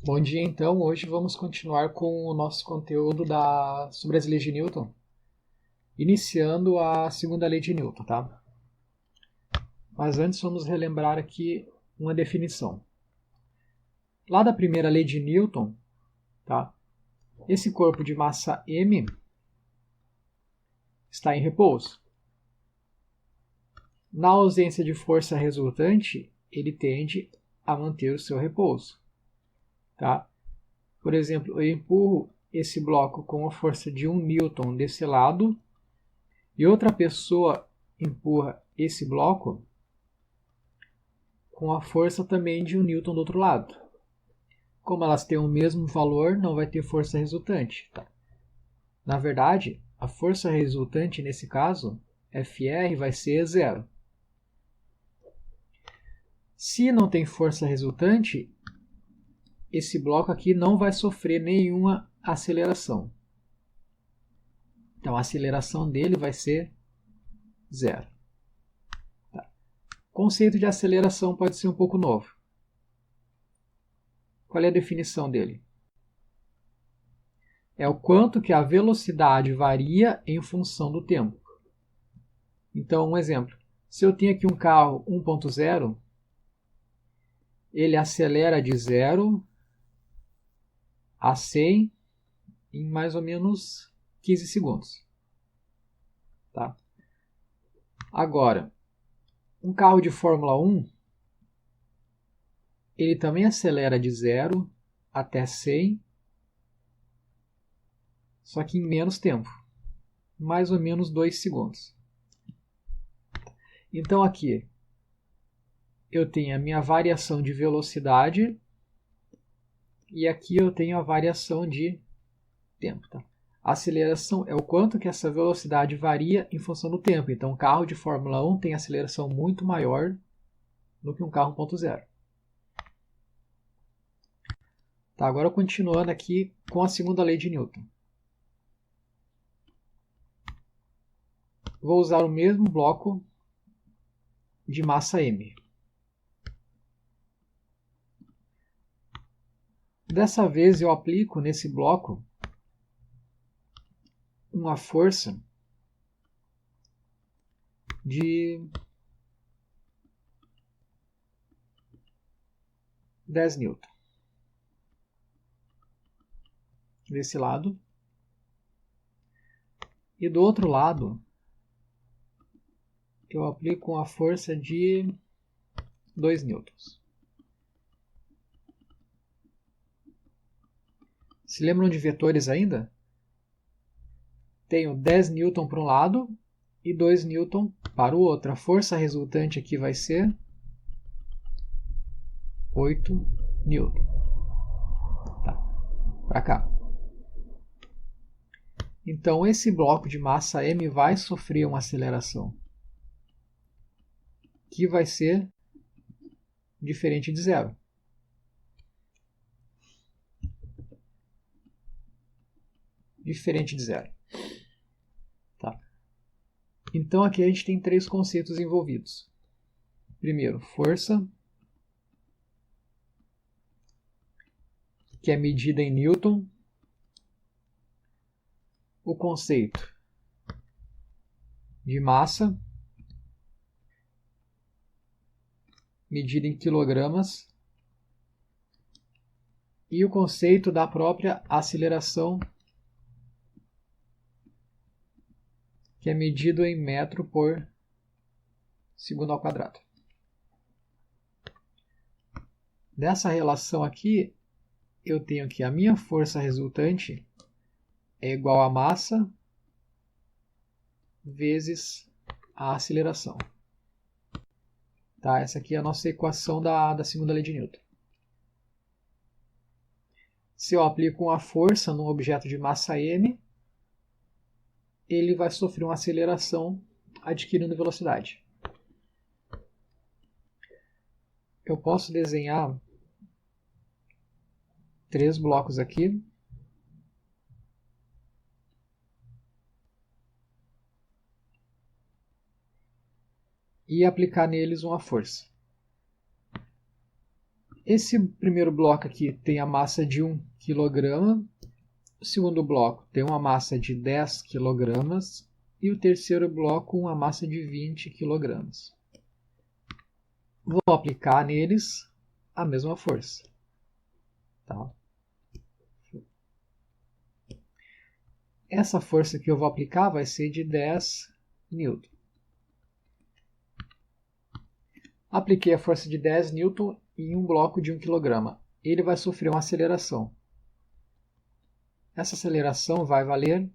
Bom dia, então. Hoje vamos continuar com o nosso conteúdo sobre as leis de Newton, iniciando a segunda lei de Newton, tá? Mas antes vamos relembrar aqui uma definição. Lá da primeira lei de Newton, tá? Esse corpo de massa m está em repouso. Na ausência de força resultante, ele tende a manter o seu repouso, tá? Por exemplo, eu empurro esse bloco com a força de 1 newton desse lado e outra pessoa empurra esse bloco com a força também de 1 newton do outro lado. Como elas têm o mesmo valor, não vai ter força resultante. Tá? Na verdade, a força resultante nesse caso, Fr, vai ser zero. Se não tem força resultante, esse bloco aqui não vai sofrer nenhuma aceleração. Então a aceleração dele vai ser zero. Tá? O conceito de aceleração pode ser um pouco novo. Qual é a definição dele? É o quanto que a velocidade varia em função do tempo. Então, um exemplo. Se eu tenho aqui um carro 1.0, ele acelera de 0 a 100 em mais ou menos 15 segundos. Tá? Agora, um carro de Fórmula 1, ele também acelera de 0 até 100, só que em menos tempo, mais ou menos 2 segundos. Então aqui eu tenho a minha variação de velocidade e aqui eu tenho a variação de tempo. Tá? A aceleração é o quanto que essa velocidade varia em função do tempo. Então, um carro de Fórmula 1 tem aceleração muito maior do que um carro 1.0. Tá, agora continuando aqui com a segunda lei de Newton. Vou usar o mesmo bloco de massa m. Dessa vez eu aplico nesse bloco uma força de 10 newton. Desse lado. E do outro lado, eu aplico uma força de 2 newtons. Se lembram de vetores ainda? Tenho 10 newton para um lado e 2 newton para o outro. A força resultante aqui vai ser 8 newton. Tá. Para cá. Então, esse bloco de massa m vai sofrer uma aceleração que vai ser diferente de zero. Diferente de zero. Tá? Então, aqui a gente tem três conceitos envolvidos. Primeiro, força, que é medida em newton. O conceito de massa, medida em quilogramas. E o conceito da própria aceleração, que é medido em metro por segundo ao quadrado. Dessa relação aqui, eu tenho que a minha força resultante é igual a massa vezes a aceleração. Tá? Essa aqui é a nossa equação da segunda lei de Newton. Se eu aplico uma força num objeto de massa m, ele vai sofrer uma aceleração adquirindo velocidade. Eu posso desenhar três blocos aqui. E aplicar neles uma força. Esse primeiro bloco aqui tem a massa de 1 kg, o segundo bloco tem uma massa de 10 kg e o terceiro bloco uma massa de 20 kg. Vou aplicar neles a mesma força. Tá? Essa força que eu vou aplicar vai ser de 10 N. Apliquei a força de 10 N em um bloco de 1 kg. Ele vai sofrer uma aceleração. Essa aceleração vai valer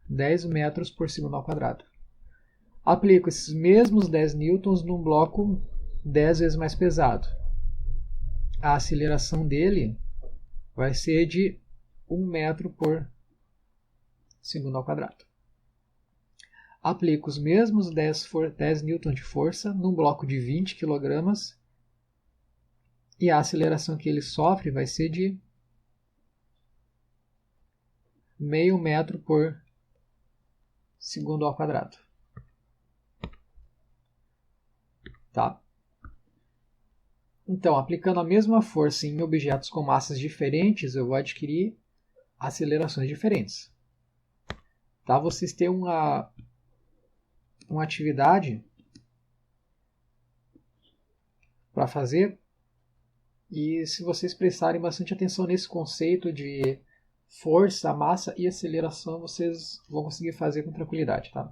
10 metros por segundo ao quadrado. Aplico esses mesmos 10 newtons num bloco 10 vezes mais pesado. A aceleração dele vai ser de 1 metro por segundo ao quadrado. Aplico os mesmos 10 newtons de força num bloco de 20 kg e a aceleração que ele sofre vai ser de meio metro por segundo ao quadrado. Tá? Então, aplicando a mesma força em objetos com massas diferentes, eu vou adquirir acelerações diferentes. Tá? Vocês têm uma atividade para fazer, e se vocês prestarem bastante atenção nesse conceito de força, massa e aceleração, vocês vão conseguir fazer com tranquilidade. Tá?